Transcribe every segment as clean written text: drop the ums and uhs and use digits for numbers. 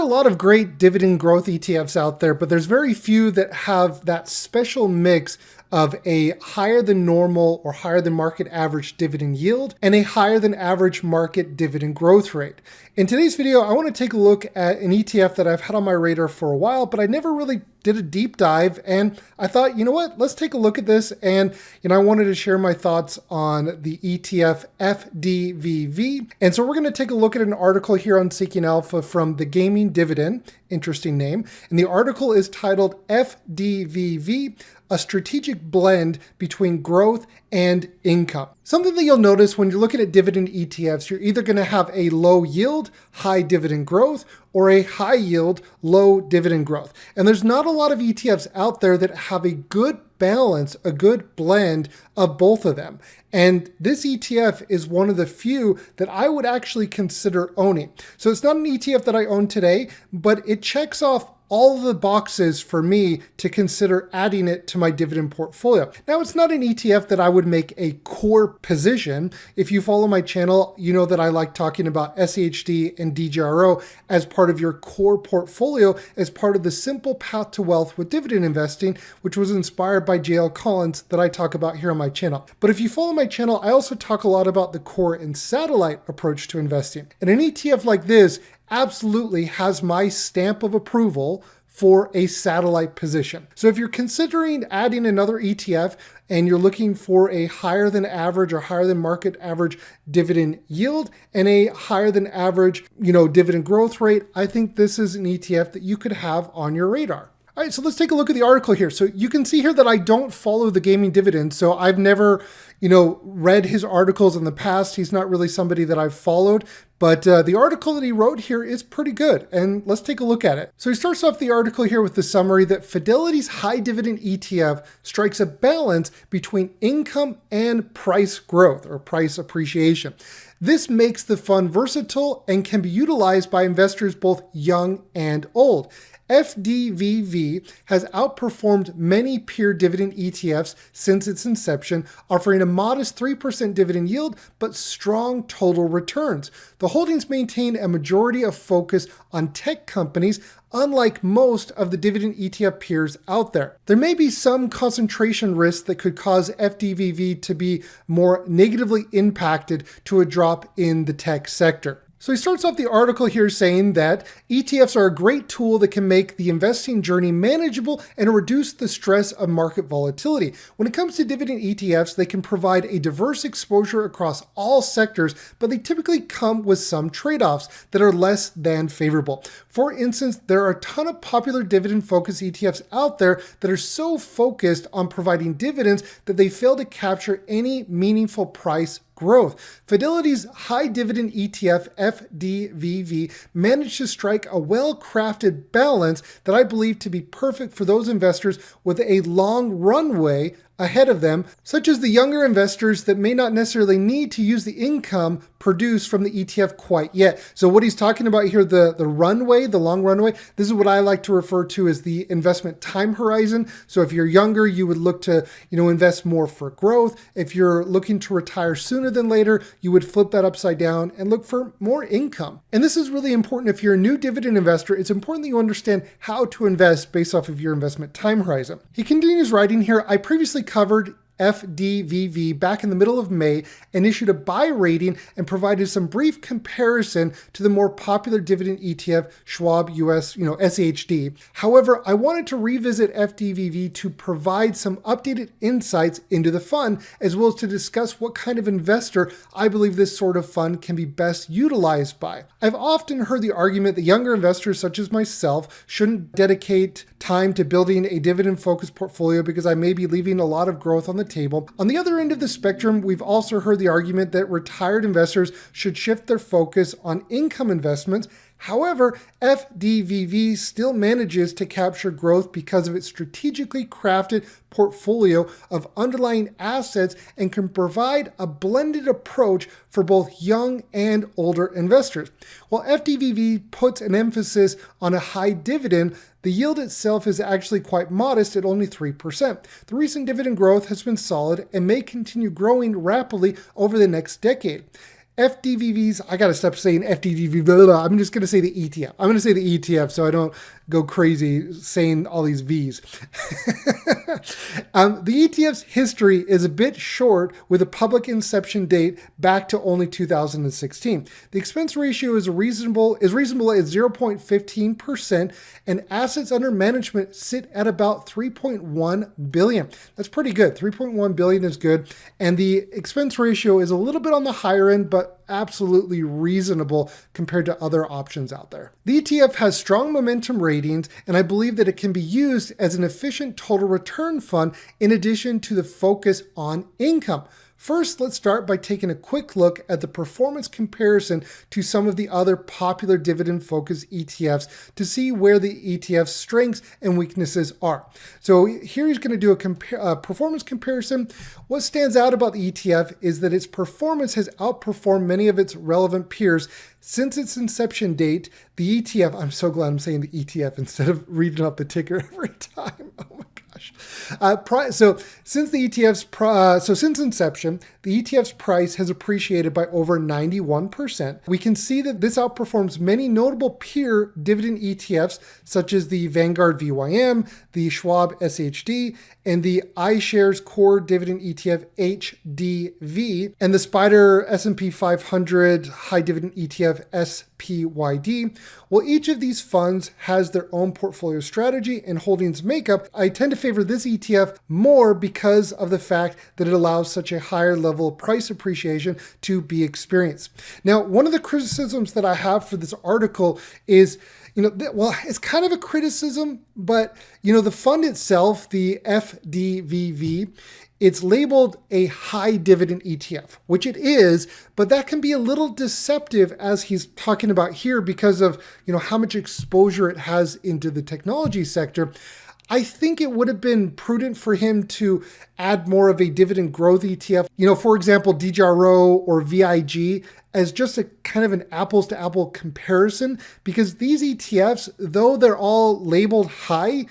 lot of great dividend growth ETFs out there, but there's very few that have that special mix of a higher than normal or higher than market average dividend yield and a higher than average market dividend growth rate. In today's video, I want to take a look at an ETF that I've had on my radar for a while, but I never really did a deep dive. And I thought, you know what, let's take a look at this. And, I wanted to share my thoughts on the ETF FDVV. And so we're going to take a look at an article here on Seeking Alpha from the Gaming Dividend, interesting name. And the article is titled FDVV, a strategic blend between growth and income. Something that you'll notice when you're looking at dividend ETFs, you're either going to have a low yield, high dividend growth, or a high yield, low dividend growth. And there's not a lot of ETFs out there that have a good balance, a good blend of both of them. And this ETF is one of the few that I would actually consider owning. So it's not an ETF that I own today, but it checks off all of the boxes for me to consider adding it to my dividend portfolio. Now, it's not an ETF that I would make a core position. If you follow my channel, you know that I like talking about SHD and DGRO as part of your core portfolio, as part of the simple path to wealth with dividend investing, which was inspired by JL Collins that I talk about here on my channel. But if you follow my channel, I also talk a lot about the core and satellite approach to investing. And an ETF like this absolutely has my stamp of approval for a satellite position. So if you're considering adding another ETF and you're looking for a higher than average or higher than market average dividend yield and a higher than average, dividend growth rate, I think this is an ETF that you could have on your radar. All right, so let's take a look at the article here. So you can see here that I don't follow the Gaming Dividend. So I've never, read his articles in the past. He's not really somebody that I've followed, but the article that he wrote here is pretty good. And let's take a look at it. So he starts off the article here with the summary that Fidelity's high dividend ETF strikes a balance between income and price growth or price appreciation. This makes the fund versatile and can be utilized by investors both young and old. FDVV has outperformed many peer dividend ETFs since its inception, offering a modest 3% dividend yield, but strong total returns. The holdings maintain a majority of focus on tech companies, unlike most of the dividend ETF peers out there. There may be some concentration risks that could cause FDVV to be more negatively impacted to a drop in the tech sector. So he starts off the article here saying that ETFs are a great tool that can make the investing journey manageable and reduce the stress of market volatility. When it comes to dividend ETFs, they can provide a diverse exposure across all sectors, but they typically come with some trade-offs that are less than favorable. For instance, there are a ton of popular dividend-focused ETFs out there that are so focused on providing dividends that they fail to capture any meaningful price growth. Fidelity's high dividend ETF FDVV managed to strike a well-crafted balance that I believe to be perfect for those investors with a long runway ahead of them, such as the younger investors that may not necessarily need to use the income produced from the ETF quite yet. So what he's talking about here, the runway, the long runway, this is what I like to refer to as the investment time horizon. So if you're younger, you would look to, invest more for growth. If you're looking to retire sooner than later, you would flip that upside down and look for more income. And this is really important. If you're a new dividend investor, it's important that you understand how to invest based off of your investment time horizon. He continues writing here, I previously covered FDVV back in the middle of May and issued a buy rating and provided some brief comparison to the more popular dividend ETF, Schwab US, SHD. However, I wanted to revisit FDVV to provide some updated insights into the fund, as well as to discuss what kind of investor I believe this sort of fund can be best utilized by. I've often heard the argument that younger investors such as myself shouldn't dedicate time to building a dividend-focused portfolio because I may be leaving a lot of growth on the table. On the other end of the spectrum, we've also heard the argument that retired investors should shift their focus on income investments. However, FDVV still manages to capture growth because of its strategically crafted portfolio of underlying assets and can provide a blended approach for both young and older investors. While FDVV puts an emphasis on a high dividend, the yield itself is actually quite modest at only 3%. The recent dividend growth has been solid and may continue growing rapidly over the next decade. FDVVs, I got to stop saying FDVV, blah, blah, blah. I'm just going to say the ETF. I'm going to say the ETF so I don't go crazy saying all these V's. The ETF's history is a bit short with a public inception date back to only 2016. The expense ratio is reasonable at 0.15%, and assets under management sit at about 3.1 billion. That's pretty good. 3.1 billion is good, and the expense ratio is a little bit on the higher end, but absolutely reasonable compared to other options out there. The ETF has strong momentum ratings, and I believe that it can be used as an efficient total return fund in addition to the focus on income. First, let's start by taking a quick look at the performance comparison to some of the other popular dividend-focused ETFs to see where the ETF's strengths and weaknesses are. So here he's going to do a performance comparison. What stands out about the ETF is that its performance has outperformed many of its relevant peers since its inception date. The ETF, I'm so glad I'm saying the ETF instead of reading up the ticker every time. Oh my gosh. Since inception, the ETF's price has appreciated by over 91%. We can see that this outperforms many notable peer dividend ETFs, such as the Vanguard VYM, the Schwab SHD, and the iShares Core Dividend ETF HDV, and the Spider S&P 500 High Dividend ETF SPYD. While each of these funds has their own portfolio strategy and holdings makeup, I tend to favor this ETF more because of the fact that it allows such a higher level of price appreciation to be experienced. Now, one of the criticisms that I have for this article is, it's kind of a criticism, but, the fund itself, the FDVV, it's labeled a high dividend ETF, which it is, but that can be a little deceptive as he's talking about here because of, how much exposure it has into the technology sector. I think it would have been prudent for him to add more of a dividend growth ETF, for example, DJRO or VIG, as just a kind of an apples to apple comparison, because these ETFs, though they're all labeled high,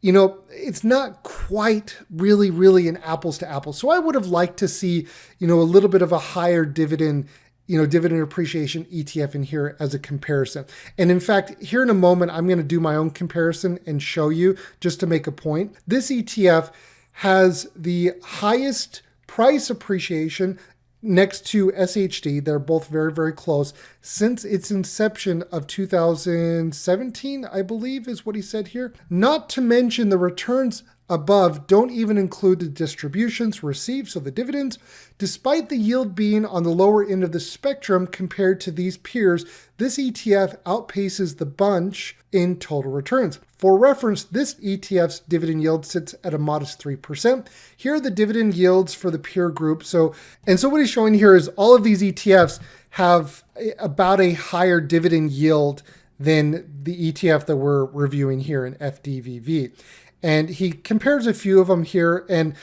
it's not quite really an apples to apples. So I would have liked to see, a little bit of a higher dividend appreciation ETF in here as a comparison. And in fact, here in a moment, I'm going to do my own comparison and show you just to make a point. This ETF has the highest price appreciation next to SHD. They're both very close since its inception of 2017, I believe is what he said here. Not to mention the returns above don't even include the distributions received, so the dividends. Despite the yield being on the lower end of the spectrum compared to these peers, this ETF outpaces the bunch in total returns. For reference, this ETF's dividend yield sits at a modest 3%. Here are the dividend yields for the peer group. So what he's showing here is all of these ETFs have about a higher dividend yield than the ETF that we're reviewing here in FDVV. And he compares a few of them here. And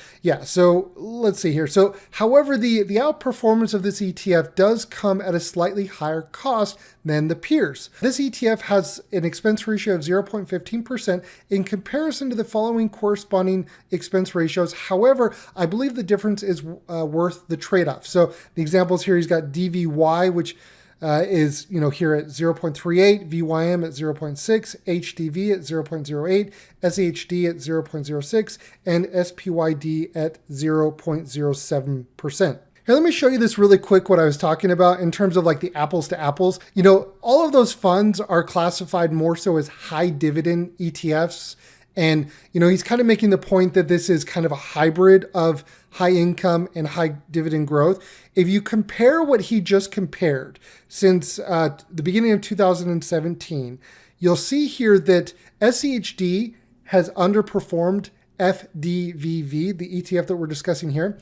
so let's see here. So however, the outperformance of this ETF does come at a slightly higher cost than the peers. This ETF has an expense ratio of 0.15% in comparison to the following corresponding expense ratios. However, I believe the difference is worth the trade-off. So the examples here, he's got DVY, which is here at 0.38, VYM at 0.6, HDV at 0.08, SHD at 0.06, and SPYD at 0.07%. Here, let me show you this really quick, what I was talking about in terms of like the apples to apples. All of those funds are classified more so as high dividend ETFs. And, he's kind of making the point that this is kind of a hybrid of high income and high dividend growth. If you compare what he just compared since the beginning of 2017, you'll see here that SHD has underperformed FDVV, the ETF that we're discussing here.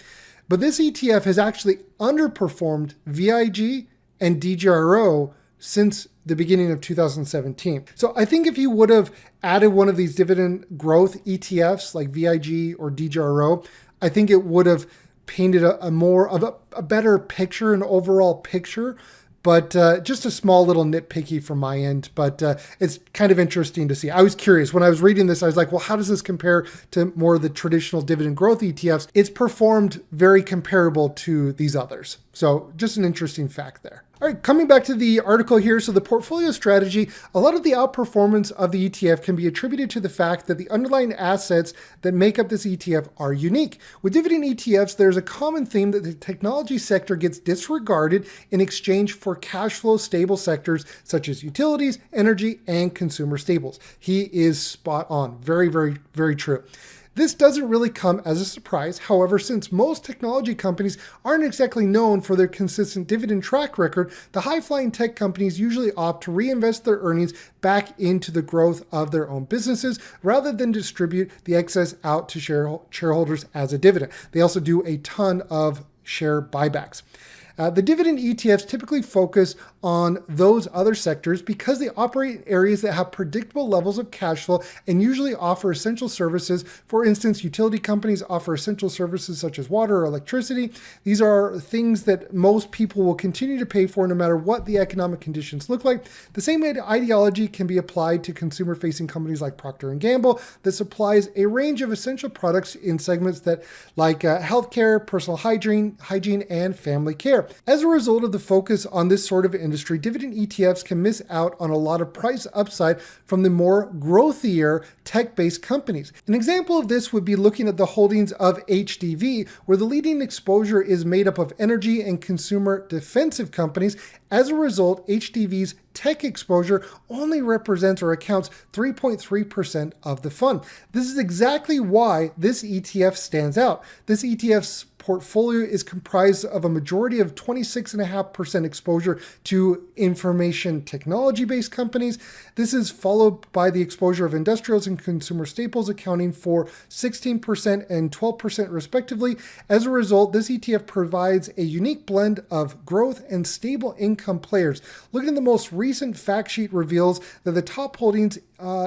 But this ETF has actually underperformed VIG and DJRO since the beginning of 2017. So I think if you would have added one of these dividend growth ETFs like VIG or DJRO, I think it would have painted a better picture, an overall picture. But just a small little nitpicky from my end, but it's kind of interesting to see. I was curious when I was reading this, I was like, well, how does this compare to more of the traditional dividend growth ETFs? It's performed very comparable to these others. So just an interesting fact there. All right, coming back to the article here. So the portfolio strategy, a lot of the outperformance of the ETF can be attributed to the fact that the underlying assets that make up this ETF are unique. With dividend ETFs, there's a common theme that the technology sector gets disregarded in exchange for cash flow stable sectors such as utilities, energy, and consumer staples. He is spot on. Very, very, very true. This doesn't really come as a surprise. However, since most technology companies aren't exactly known for their consistent dividend track record, the high-flying tech companies usually opt to reinvest their earnings back into the growth of their own businesses rather than distribute the excess out to shareholders as a dividend. They also do a ton of share buybacks. The dividend ETFs typically focus on those other sectors because they operate in areas that have predictable levels of cash flow and usually offer essential services. For instance, utility companies offer essential services such as water or electricity. These are things that most people will continue to pay for no matter what the economic conditions look like. The same ideology can be applied to consumer-facing companies like Procter & Gamble that supplies a range of essential products in segments that like healthcare, personal hygiene, and family care. As a result of the focus on this sort of industry, dividend ETFs can miss out on a lot of price upside from the more growthier tech-based companies. An example of this would be looking at the holdings of HDV, where the leading exposure is made up of energy and consumer defensive companies. As a result, HDV's tech exposure only represents or accounts 3.3% of the fund. This is exactly why this ETF stands out. This ETF's portfolio is comprised of a majority of 26.5% exposure to information technology-based companies. This is followed by the exposure of industrials and consumer staples, accounting for 16% and 12% respectively. As a result, this ETF provides a unique blend of growth and stable income players. Looking at the most recent fact sheet reveals that the top holdings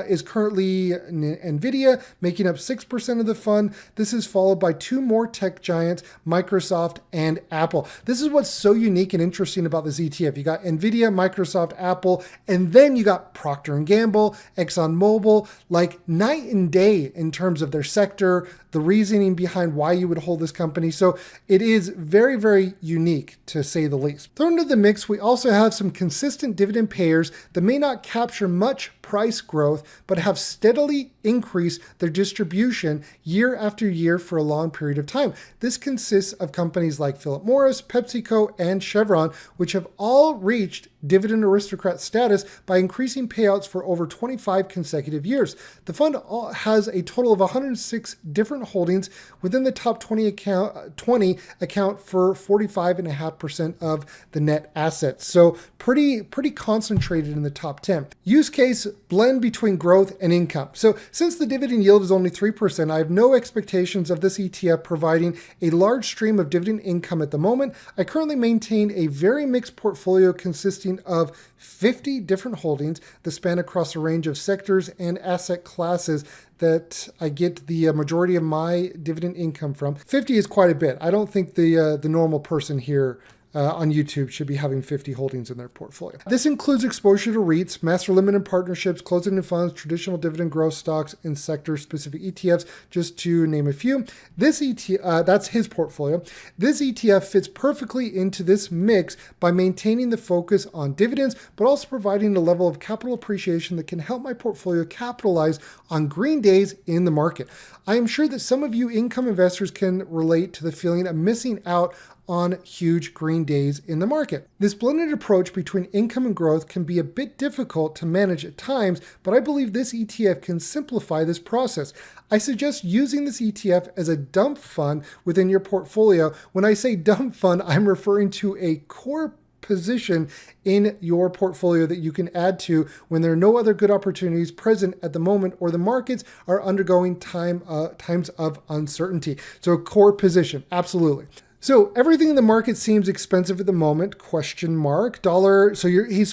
is currently NVIDIA, making up 6% of the fund. This is followed by two more tech giants, Microsoft and Apple. This is what's so unique and interesting about this ETF. You got NVIDIA, Microsoft, Apple, and then you got Procter & Gamble, ExxonMobil, like night and day in terms of their sector, the reasoning behind why you would hold this company. So it is very, very unique to say the least. Thrown into the mix, we also have some consistent dividend payers that may not capture much price growth, but have steadily increased their distribution year after year for a long period of time. This consists of companies like Philip Morris, PepsiCo, and Chevron, which have all reached dividend aristocrat status by increasing payouts for over 25 consecutive years. The fund has a total of 106 different holdings. Within the top 20 account for 45.5% of the net assets. So pretty concentrated in the top 10. Use case, blend between growth and income. So since the dividend yield is only 3%, I have no expectations of this ETF providing a large stream of dividend income at the moment. I currently maintain a very mixed portfolio consisting of 50 different holdings that span across a range of sectors and asset classes that I get the majority of my dividend income from. 50 is quite a bit. I don't think the normal person here on YouTube should be having 50 holdings in their portfolio. This includes exposure to REITs, master limited partnerships, closed-ended funds, traditional dividend growth stocks, and sector-specific ETFs, just to name a few. This ETF, that's his portfolio. This ETF fits perfectly into this mix by maintaining the focus on dividends, but also providing a level of capital appreciation that can help my portfolio capitalize on green days in the market. I am sure that some of you income investors can relate to the feeling of missing out on huge green days in the market. This blended approach between income and growth can be a bit difficult to manage at times, but I believe this ETF can simplify this process. I suggest using this ETF as a dump fund within your portfolio. When I say dump fund, I'm referring to a core position in your portfolio that you can add to when there are no other good opportunities present at the moment or the markets are undergoing times of uncertainty. So a core position, absolutely. So everything in the market seems expensive at the moment, question mark, dollar. So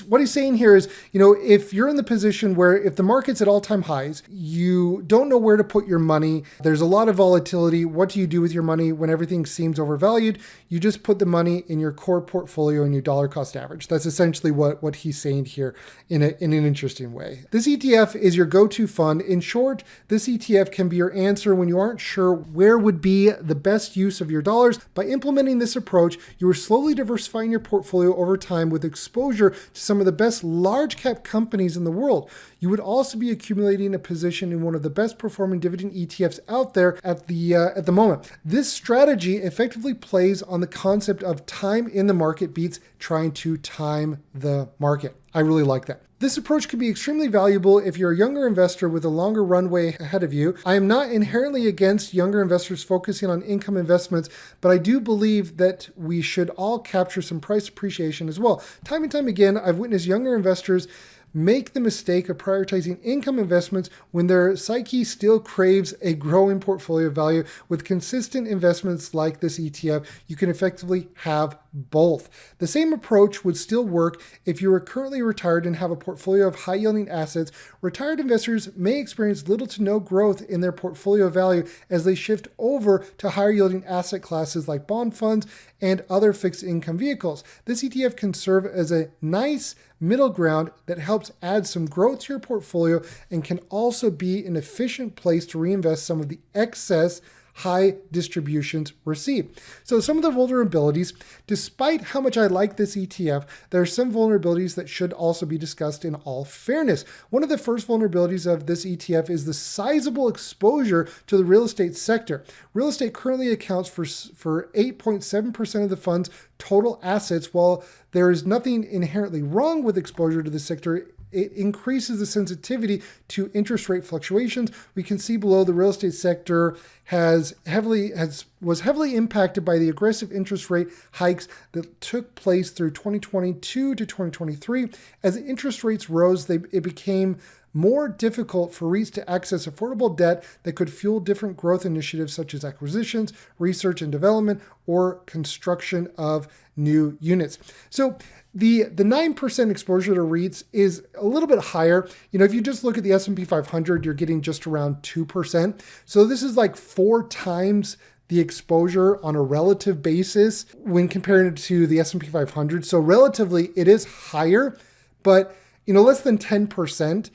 what he's saying here is, if you're in the position where if the market's at all-time highs, you don't know where to put your money, there's a lot of volatility. What do you do with your money when everything seems overvalued? You just put the money in your core portfolio and your dollar cost average. That's essentially what he's saying here in an interesting way. This ETF is your go-to fund. In short, this ETF can be your answer when you aren't sure where would be the best use of your dollars. By implementing this approach, you are slowly diversifying your portfolio over time with exposure to some of the best large cap companies in the world. You would also be accumulating a position in one of the best performing dividend ETFs out there at the moment. This strategy effectively plays on the concept of time in the market beats trying to time the market. I really like that. This approach can be extremely valuable if you're a younger investor with a longer runway ahead of you. I am not inherently against younger investors focusing on income investments, but I do believe that we should all capture some price appreciation as well. Time and time again, I've witnessed younger investors make the mistake of prioritizing income investments when their psyche still craves a growing portfolio value. With consistent investments like this ETF, you can effectively have both. The same approach would still work if you are currently retired and have a portfolio of high-yielding assets. Retired investors may experience little to no growth in their portfolio value as they shift over to higher-yielding asset classes like bond funds and other fixed income vehicles. This ETF can serve as a nice middle ground that helps add some growth to your portfolio and can also be an efficient place to reinvest some of the excess high distributions received. So some of the vulnerabilities, despite how much I like this ETF, there are some vulnerabilities that should also be discussed in all fairness. One of the first vulnerabilities of this ETF is the sizable exposure to the real estate sector. Real estate currently accounts for 8.7% of the fund's total assets. While there is nothing inherently wrong with exposure to the sector, it increases the sensitivity to interest rate fluctuations. We can see below the real estate sector was heavily impacted by the aggressive interest rate hikes that took place through 2022 to 2023. As interest rates rose, it became more difficult for REITs to access affordable debt that could fuel different growth initiatives such as acquisitions, research and development, or construction of new units. So the 9% exposure to REITs is a little bit higher. If you just look at the S&P 500, you're getting just around 2%. So this is like 4 times the exposure on a relative basis when comparing it to the S&P 500. So relatively, it is higher, but less than 10%.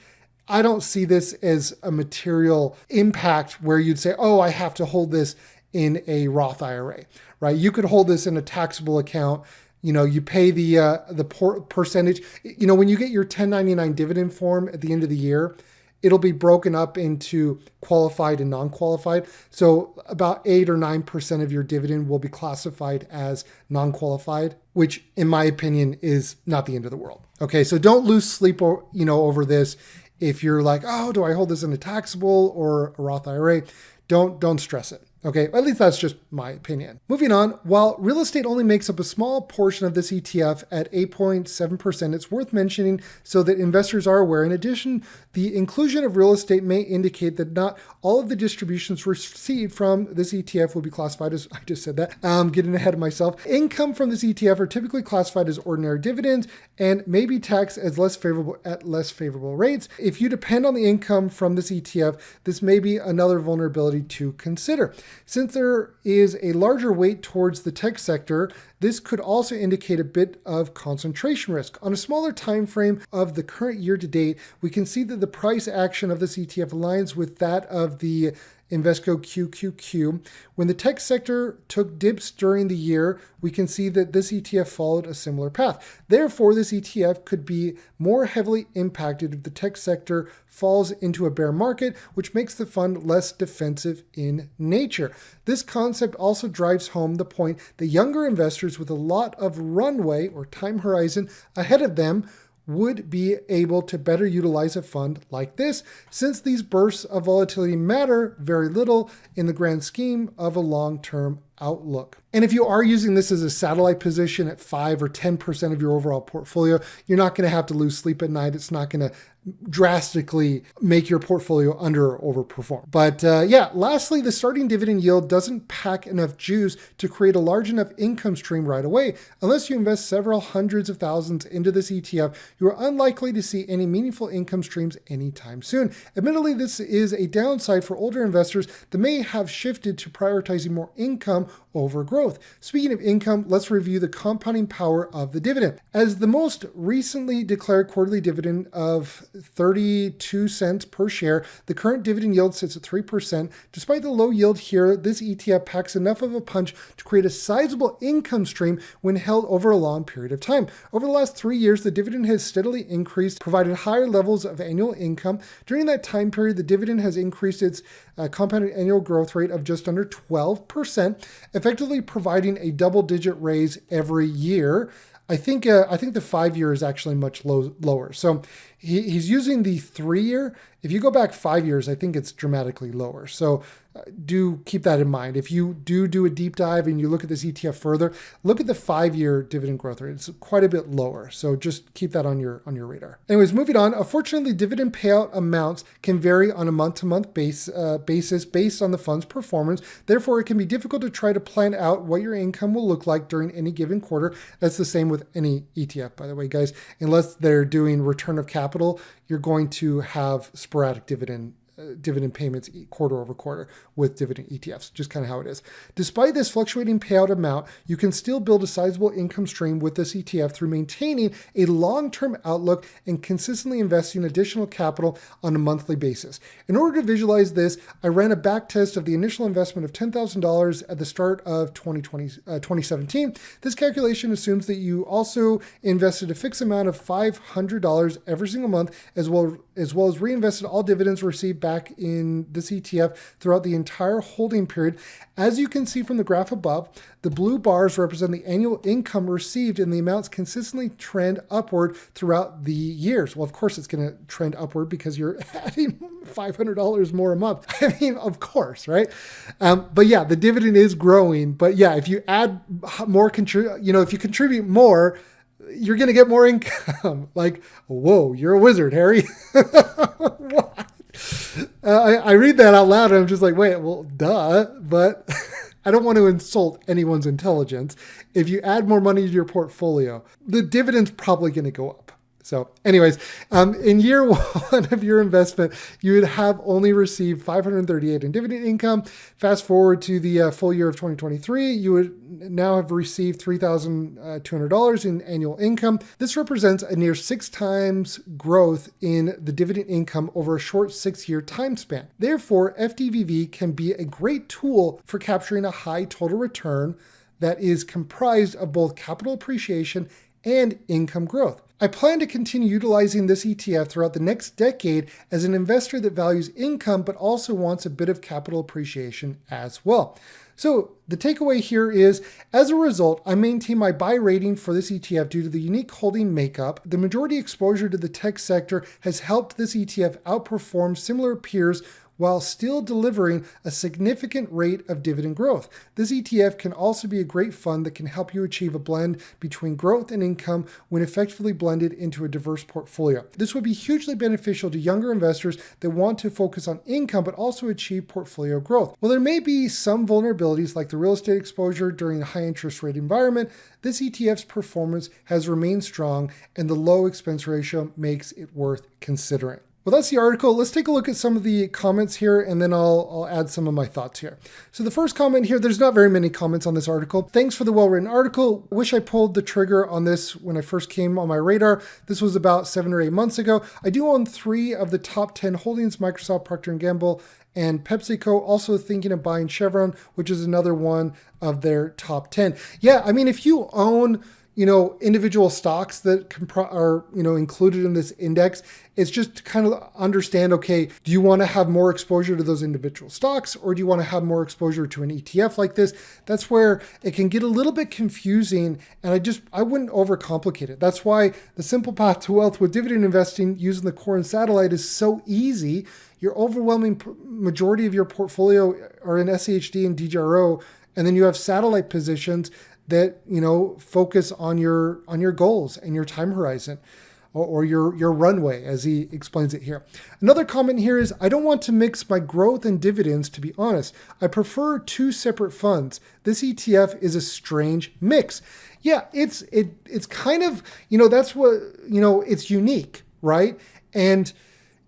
I don't see this as a material impact where you'd say, oh, I have to hold this in a Roth IRA, right? You could hold this in a taxable account. You pay the percentage. When you get your 1099 dividend form at the end of the year, it'll be broken up into qualified and non-qualified. So about 8 or 9% of your dividend will be classified as non-qualified, which in my opinion is not the end of the world. Okay, so don't lose sleep over this. If you're like, oh, do I hold this in a taxable or a Roth IRA? Don't stress it. Okay, at least that's just my opinion. Moving on, while real estate only makes up a small portion of this ETF at 8.7%, it's worth mentioning so that investors are aware. In addition, the inclusion of real estate may indicate that not all of the distributions received from this ETF will be classified as, I just said that, getting ahead of myself. Income from this ETF are typically classified as ordinary dividends and may be taxed as less favorable rates. If you depend on the income from this ETF, this may be another vulnerability to consider. Since there is a larger weight towards the tech sector, this could also indicate a bit of concentration risk. On a smaller time frame of the current year to date, we can see that the price action of this ETF aligns with that of the Invesco QQQ. When the tech sector took dips during the year, we can see that this ETF followed a similar path. Therefore, this ETF could be more heavily impacted if the tech sector falls into a bear market, which makes the fund less defensive in nature. This concept also drives home the point that younger investors with a lot of runway or time horizon ahead of them would be able to better utilize a fund like this, since these bursts of volatility matter very little in the grand scheme of a long-term outlook. And if you are using this as a satellite position at 5 or 10% of your overall portfolio, you're not going to have to lose sleep at night. It's not going to drastically make your portfolio under or overperform. But lastly, the starting dividend yield doesn't pack enough juice to create a large enough income stream right away. Unless you invest several hundreds of thousands into this ETF, you are unlikely to see any meaningful income streams anytime soon. Admittedly, this is a downside for older investors that may have shifted to prioritizing more income over growth. Speaking of income, let's review the compounding power of the dividend. As the most recently declared quarterly dividend of 32 cents per share, the current dividend yield sits at 3%. Despite the low yield here, this ETF packs enough of a punch to create a sizable income stream when held over a long period of time. Over the last 3 years, the dividend has steadily increased, provided higher levels of annual income. During that time period, the dividend has increased its compounded annual growth rate of just under 12%, effectively providing a double-digit raise every year. I think the 5-year is actually much lower. So he's using the 3-year. If you go back 5 years, I think it's dramatically lower. So do keep that in mind. If you do a deep dive and you look at this ETF further, look at the 5-year dividend growth rate. It's quite a bit lower. So just keep that on your radar. Anyways, moving on. Unfortunately, dividend payout amounts can vary on a month-to-month basis based on the fund's performance. Therefore, it can be difficult to try to plan out what your income will look like during any given quarter. That's the same with any ETF, by the way, guys. Unless they're doing return of capital, you're going to have sporadic dividend payments quarter over quarter with dividend ETFs, just kind of how it is. Despite this fluctuating payout amount, you can still build a sizable income stream with this ETF through maintaining a long-term outlook and consistently investing additional capital on a monthly basis. In order to visualize this, I ran a back test of the initial investment of $10,000 at the start of 2017. This calculation assumes that you also invested a fixed amount of $500 every single month, as well as reinvested all dividends received back in this ETF throughout the entire holding period. As you can see from the graph above, the blue bars represent the annual income received, and the amounts consistently trend upward throughout the years. Well, of course, it's going to trend upward because you're adding $500 more a month. I mean, of course, right? But yeah, the dividend is growing. But yeah, if you add more, if you contribute more, you're going to get more income. Like, whoa, you're a wizard, Harry. What? I read that out loud and I'm just like, wait, well, duh. But I don't want to insult anyone's intelligence. If you add more money to your portfolio, the dividend's probably going to go up. So anyways, in year one of your investment, you would have only received $538 in dividend income. Fast forward to the full year of 2023, you would now have received $3,200 in annual income. This represents a near 6 times growth in the dividend income over a short 6-year time span. Therefore, FDVV can be a great tool for capturing a high total return that is comprised of both capital appreciation and income growth. I plan to continue utilizing this ETF throughout the next decade as an investor that values income but also wants a bit of capital appreciation as well. So the takeaway here is, as a result, I maintain my buy rating for this ETF due to the unique holding makeup. The majority exposure to the tech sector has helped this ETF outperform similar peers while still delivering a significant rate of dividend growth. This ETF can also be a great fund that can help you achieve a blend between growth and income when effectively blended into a diverse portfolio. This would be hugely beneficial to younger investors that want to focus on income but also achieve portfolio growth. While there may be some vulnerabilities like the real estate exposure during a high interest rate environment, this ETF's performance has remained strong and the low expense ratio makes it worth considering. Well, that's the article. Let's take a look at some of the comments here, and then I'll add some of my thoughts here. So the first comment here, there's not very many comments on this article. Thanks for the well-written article. Wish I pulled the trigger on this when I first came on my radar. This was about 7 or 8 months ago. I do own 3 of the top 10 holdings, Microsoft, Procter & Gamble, and PepsiCo. Also thinking of buying Chevron, which is another one of their top 10. Yeah, I mean, if you own individual stocks that are, included in this index, it's just to kind of understand, okay, do you want to have more exposure to those individual stocks or do you want to have more exposure to an ETF like this? That's where it can get a little bit confusing, and I wouldn't overcomplicate it. That's why the simple path to wealth with dividend investing using the core and satellite is so easy. Your overwhelming majority of your portfolio are in SHD and DJRO, And then you have satellite positions that, focus on your goals and your time horizon, or your runway, as he explains it here. Another comment here is, I don't want to mix my growth and dividends, to be honest. I prefer two separate funds. This ETF is a strange mix. Yeah, it's kind of, that's what, it's unique, right? And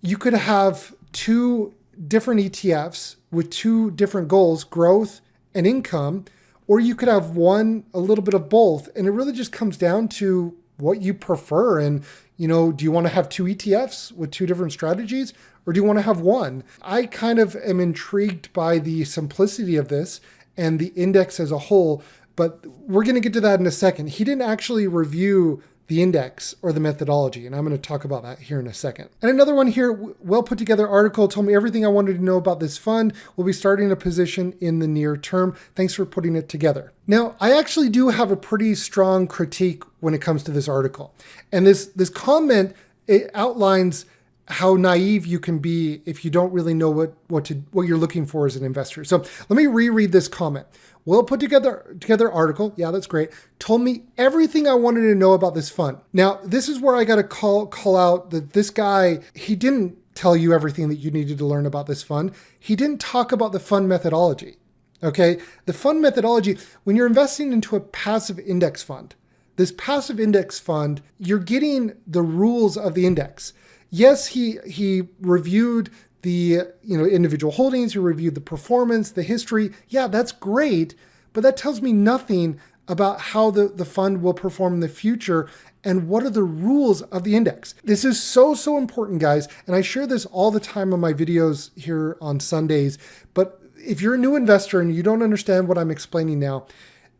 you could have two different ETFs with two different goals, growth and income, or you could have one, a little bit of both. And it really just comes down to what you prefer. And, do you want to have two ETFs with two different strategies, or do you want to have one? I kind of am intrigued by the simplicity of this and the index as a whole, but we're going to get to that in a second. He didn't actually review the index or the methodology, and I'm going to talk about that here in a second. And another one here, well put together article, told me everything I wanted to know about this fund. We'll be starting a position in the near term. Thanks for putting it together. Now, I actually do have a pretty strong critique when it comes to this article. And this comment, it outlines how naive you can be if you don't really know what you're looking for as an investor. So let me reread this comment. Well put together article. Yeah, that's great. Told me everything I wanted to know about this fund. Now, this is where I got to call out that this guy, he didn't tell you everything that you needed to learn about this fund. He didn't talk about the fund methodology. Okay. The fund methodology, when you're investing into a passive index fund, this passive index fund, you're getting the rules of the index. Yes, he reviewed the individual holdings, you reviewed the performance, the history. Yeah, that's great, but that tells me nothing about how the fund will perform in the future and what are the rules of the index. This is so important, guys, and I share this all the time on my videos here on Sundays, but if you're a new investor and you don't understand what I'm explaining now,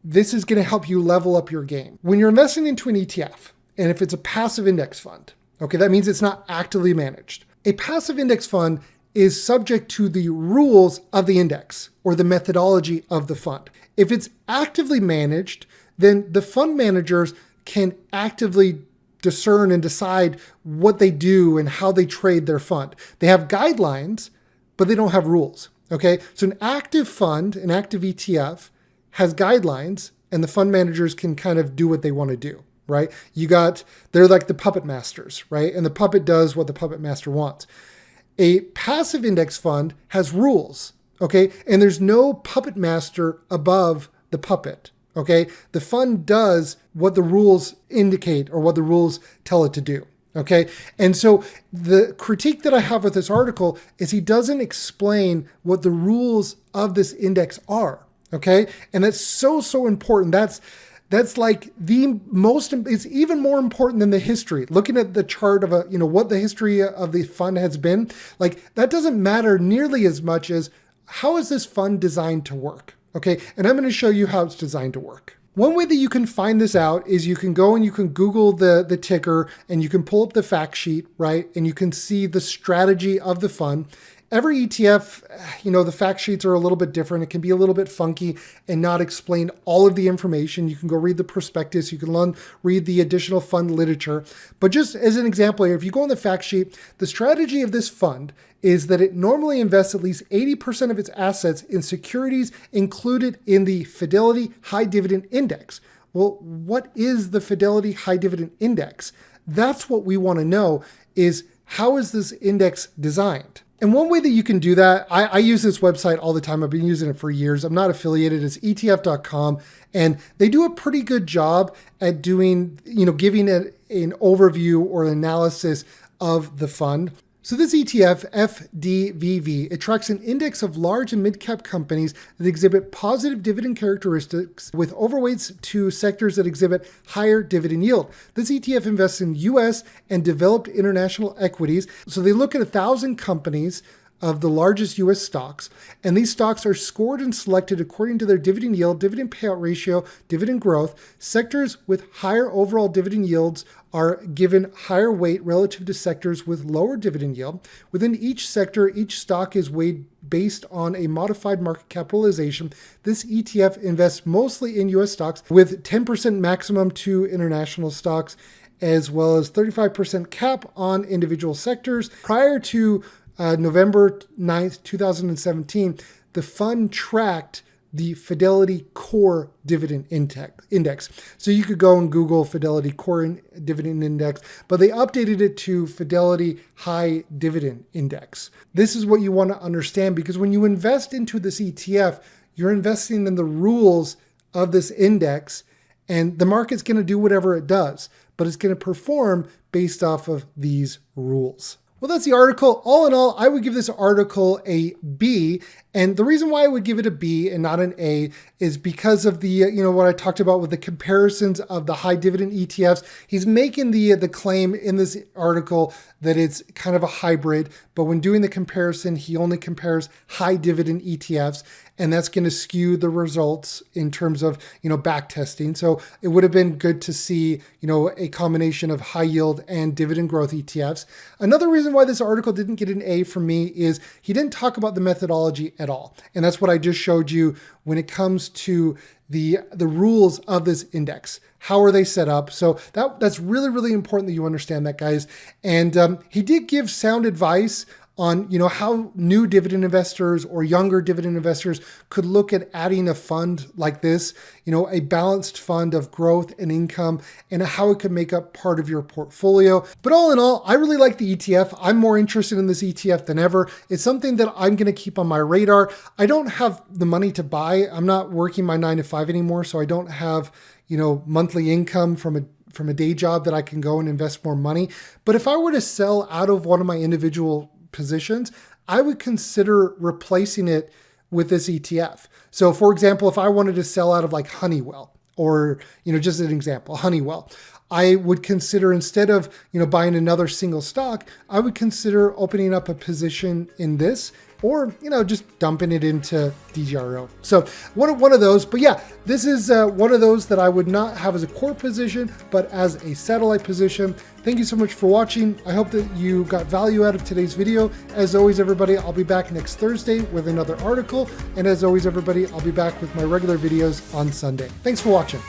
this is going to help you level up your game. When you're investing into an ETF, and if it's a passive index fund, okay, that means it's not actively managed. A passive index fund is subject to the rules of the index or the methodology of the fund. If it's actively managed, then the fund managers can actively discern and decide what they do and how they trade their fund. They have guidelines, but they don't have rules. Okay, so an active fund, an active ETF has guidelines, and the fund managers can kind of do what they want to do. Right? They're like the puppet masters, right? And the puppet does what the puppet master wants. A passive index fund has rules, okay? And there's no puppet master above the puppet, okay? The fund does what the rules indicate or what the rules tell it to do, okay? And so the critique that I have with this article is he doesn't explain what the rules of this index are, okay? And that's so important. That's like it's even more important than the history. Looking at the chart of what the history of the fund has been, like that doesn't matter nearly as much as how is this fund designed to work? Okay. And I'm going to show you how it's designed to work. One way that you can find this out is you can go and you can Google the ticker and you can pull up the fact sheet, right? And you can see the strategy of the fund. Every ETF, the fact sheets are a little bit different. It can be a little bit funky and not explain all of the information. You can go read the prospectus. You can read the additional fund literature. But just as an example here, if you go on the fact sheet, the strategy of this fund is that it normally invests at least 80% of its assets in securities included in the Fidelity High Dividend Index. Well, what is the Fidelity High Dividend Index? That's what we want to know, is how is this index designed? And one way that you can do that, I use this website all the time. I've been using it for years. I'm not affiliated. It's ETF.com. And they do a pretty good job at doing, giving an overview or an analysis of the fund. So this ETF, FDVV, it tracks an index of large and mid-cap companies that exhibit positive dividend characteristics with overweights to sectors that exhibit higher dividend yield. This ETF invests in U.S. and developed international equities. So they look at 1,000 companies of the largest U.S. stocks, and these stocks are scored and selected according to their dividend yield, dividend payout ratio, dividend growth. Sectors with higher overall dividend yields are given higher weight relative to sectors with lower dividend yield. Within each sector, each stock is weighed based on a modified market capitalization. This ETF invests mostly in U.S. stocks with 10% maximum to international stocks, as well as 35% cap on individual sectors. Prior to November 9th, 2017, the fund tracked the Fidelity Core Dividend Index. So you could go and Google Fidelity Core Dividend Index, but they updated it to Fidelity High Dividend Index. This is what you want to understand, because when you invest into this ETF, you're investing in the rules of this index, and the market's going to do whatever it does, but it's going to perform based off of these rules. Well, that's the article. All in all, I would give this article a B. And the reason why I would give it a B and not an A is because of the, what I talked about with the comparisons of the high dividend ETFs. He's making the claim in this article that it's kind of a hybrid, but when doing the comparison, he only compares high dividend ETFs, and that's going to skew the results in terms of, back testing. So it would have been good to see, a combination of high yield and dividend growth ETFs. Another reason why this article didn't get an A from me is he didn't talk about the methodology at all. And that's what I just showed you when it comes to the rules of this index. How are they set up? So that's really, really important that you understand that, guys. And he did give sound advice on how new dividend investors or younger dividend investors could look at adding a fund like this, a balanced fund of growth and income, and how it could make up part of your portfolio. But all in all, I really like the ETF. I'm more interested in this ETF than ever. It's something that I'm going to keep on my radar. I don't have the money to buy. I'm not working my 9 to 5 anymore, so I don't have monthly income from a day job that I can go and invest more money. But if I were to sell out of one of my individual positions, I would consider replacing it with this ETF. So for example, if I wanted to sell out of like Honeywell, or, just an example, Honeywell, I would consider, instead of, buying another single stock, I would consider opening up a position in this, or, just dumping it into DGRO. So one of those, but yeah, this is one of those that I would not have as a core position, but as a satellite position. Thank you so much for watching. I hope that you got value out of today's video. As always, everybody, I'll be back next Thursday with another article. And as always, everybody, I'll be back with my regular videos on Sunday. Thanks for watching.